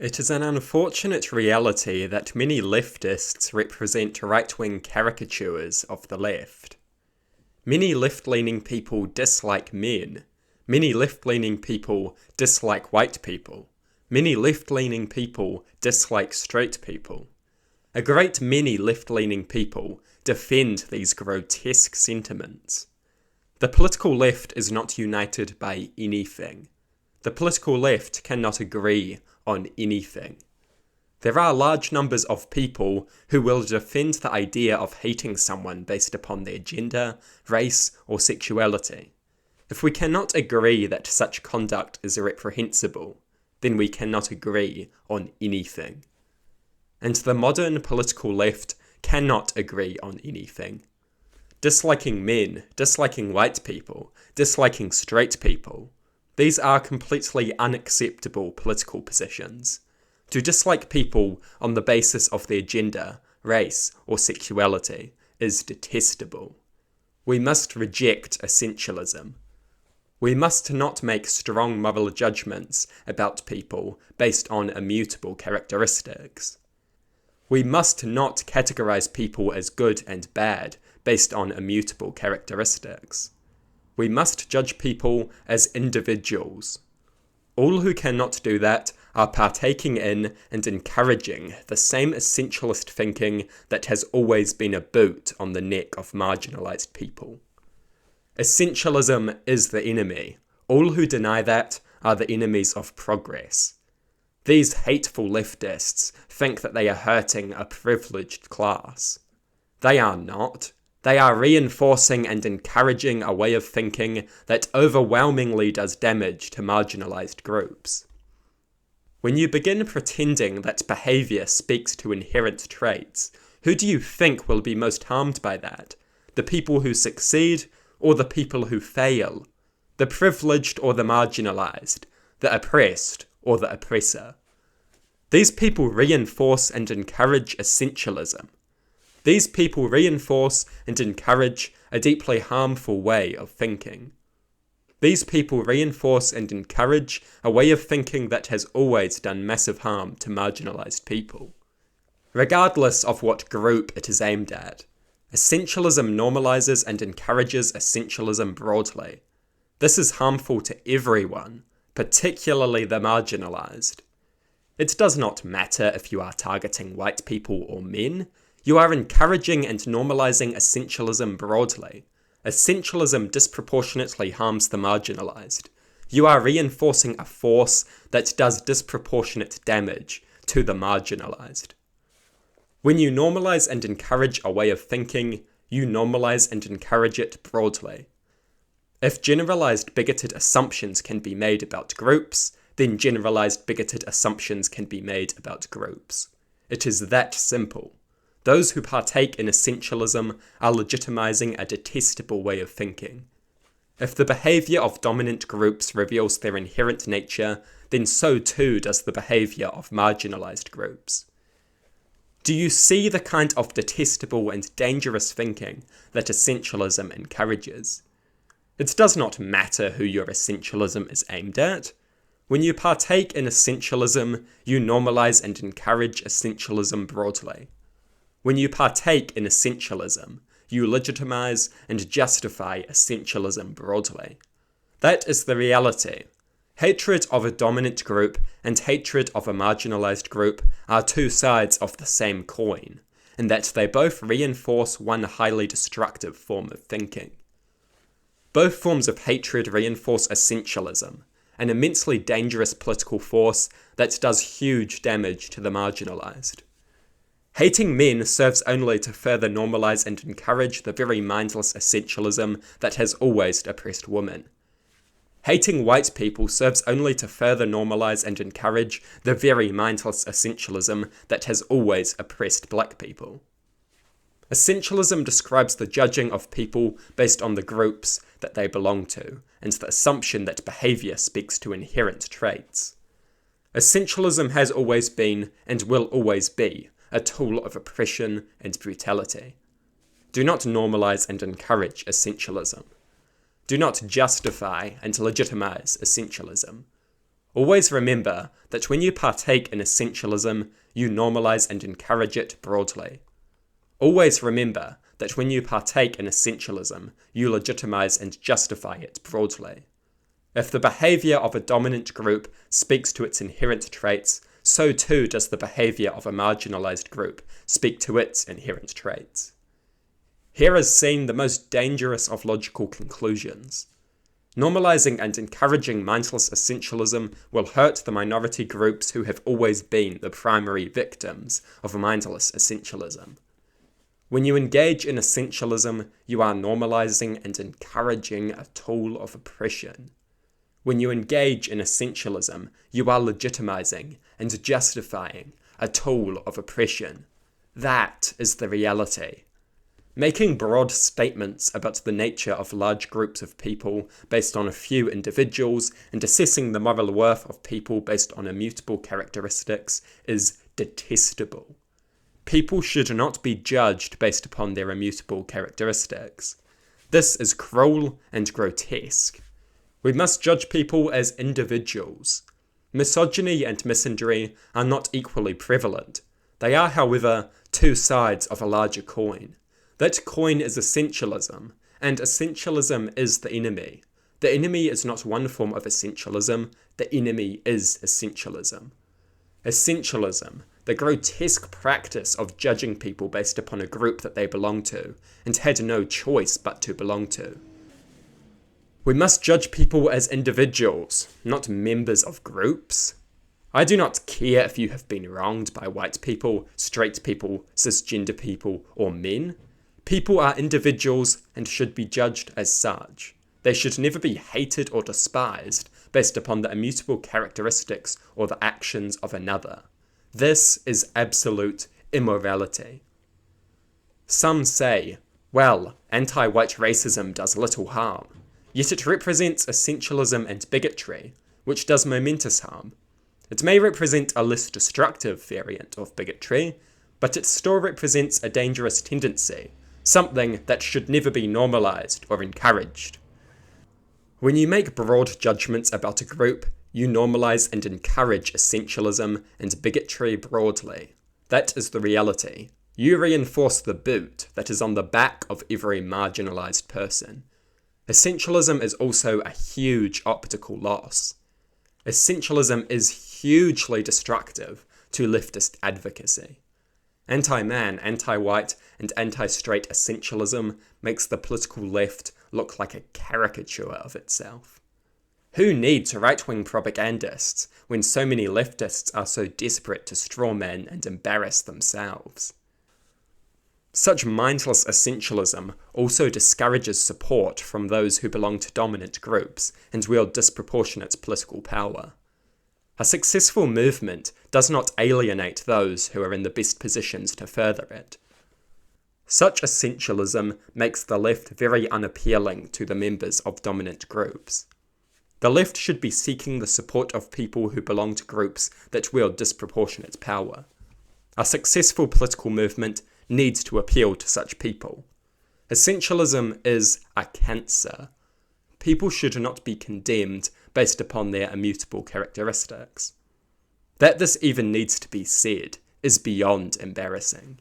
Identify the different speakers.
Speaker 1: It is an unfortunate reality that many leftists represent right-wing caricatures of the left. Many left-leaning people dislike men. Many left-leaning people dislike white people. Many left-leaning people dislike straight people. A great many left-leaning people defend these grotesque sentiments. The political left is not united by anything. The political left cannot agree on anything. There are large numbers of people who will defend the idea of hating someone based upon their gender, race, or sexuality. If we cannot agree that such conduct is reprehensible, then we cannot agree on anything. And the modern political left cannot agree on anything. Disliking men, disliking white people, disliking straight people, these are completely unacceptable political positions. To dislike people on the basis of their gender, race, or sexuality is detestable. We must reject essentialism. We must not make strong moral judgments about people based on immutable characteristics. We must not categorize people as good and bad based on immutable characteristics. We must judge people as individuals. All who cannot do that are partaking in and encouraging the same essentialist thinking that has always been a boot on the neck of marginalized people. Essentialism is the enemy. All who deny that are the enemies of progress. These hateful leftists think that they are hurting a privileged class. They are not. They are reinforcing and encouraging a way of thinking that overwhelmingly does damage to marginalized groups. When you begin pretending that behavior speaks to inherent traits, who do you think will be most harmed by that? The people who succeed or the people who fail? The privileged or the marginalized? The oppressed or the oppressor? These people reinforce and encourage essentialism. These people reinforce and encourage a deeply harmful way of thinking. These people reinforce and encourage a way of thinking that has always done massive harm to marginalized people. Regardless of what group it is aimed at, essentialism normalizes and encourages essentialism broadly. This is harmful to everyone, particularly the marginalized. It does not matter if you are targeting white people or men. You are encouraging and normalizing essentialism broadly. Essentialism disproportionately harms the marginalized. You are reinforcing a force that does disproportionate damage to the marginalized. When you normalize and encourage a way of thinking, you normalize and encourage it broadly. If generalized bigoted assumptions can be made about groups, then generalized bigoted assumptions can be made about groups. It is that simple. Those who partake in essentialism are legitimizing a detestable way of thinking. If the behavior of dominant groups reveals their inherent nature, then so too does the behavior of marginalized groups. Do you see the kind of detestable and dangerous thinking that essentialism encourages? It does not matter who your essentialism is aimed at. When you partake in essentialism, you normalize and encourage essentialism broadly. When you partake in essentialism, you legitimize and justify essentialism broadly. That is the reality. Hatred of a dominant group and hatred of a marginalized group are two sides of the same coin, in that they both reinforce one highly destructive form of thinking. Both forms of hatred reinforce essentialism, an immensely dangerous political force that does huge damage to the marginalized. Hating men serves only to further normalize and encourage the very mindless essentialism that has always oppressed women. Hating white people serves only to further normalize and encourage the very mindless essentialism that has always oppressed black people. Essentialism describes the judging of people based on the groups that they belong to, and the assumption that behavior speaks to inherent traits. Essentialism has always been, and will always be, a tool of oppression and brutality. Do not normalize and encourage essentialism. Do not justify and legitimize essentialism. Always remember that when you partake in essentialism, you normalize and encourage it broadly. Always remember that when you partake in essentialism, you legitimize and justify it broadly. If the behavior of a dominant group speaks to its inherent traits, so too does the behavior of a marginalized group speak to its inherent traits. Here is seen the most dangerous of logical conclusions. Normalizing and encouraging mindless essentialism will hurt the minority groups who have always been the primary victims of mindless essentialism. When you engage in essentialism, you are normalizing and encouraging a tool of oppression. When you engage in essentialism, you are legitimizing and justifying a tool of oppression. That is the reality. Making broad statements about the nature of large groups of people based on a few individuals and assessing the moral worth of people based on immutable characteristics is detestable. People should not be judged based upon their immutable characteristics. This is cruel and grotesque. We must judge people as individuals. Misogyny and misandry are not equally prevalent. They are, however, two sides of a larger coin. That coin is essentialism, and essentialism is the enemy. The enemy is not one form of essentialism, the enemy is essentialism. Essentialism, the grotesque practice of judging people based upon a group that they belong to, and had no choice but to belong to. We must judge people as individuals, not members of groups. I do not care if you have been wronged by white people, straight people, cisgender people, or men. People are individuals and should be judged as such. They should never be hated or despised based upon the immutable characteristics or the actions of another. This is absolute immorality. Some say, well, anti-white racism does little harm, yet it represents essentialism and bigotry, which does momentous harm. It may represent a less destructive variant of bigotry, but it still represents a dangerous tendency, something that should never be normalized or encouraged. When you make broad judgments about a group, you normalize and encourage essentialism and bigotry broadly. That is the reality. You reinforce the boot that is on the back of every marginalized person. Essentialism is also a huge optical loss. Essentialism is hugely destructive to leftist advocacy. Anti-man, anti-white, and anti-straight essentialism makes the political left look like a caricature of itself. Who needs right-wing propagandists when so many leftists are so desperate to strawman and embarrass themselves? Such mindless essentialism also discourages support from those who belong to dominant groups and wield disproportionate political power. A successful movement does not alienate those who are in the best positions to further it. Such essentialism makes the left very unappealing to the members of dominant groups. The left should be seeking the support of people who belong to groups that wield disproportionate power. A successful political movement needs to appeal to such people. Essentialism is a cancer. People should not be condemned based upon their immutable characteristics. That this even needs to be said is beyond embarrassing.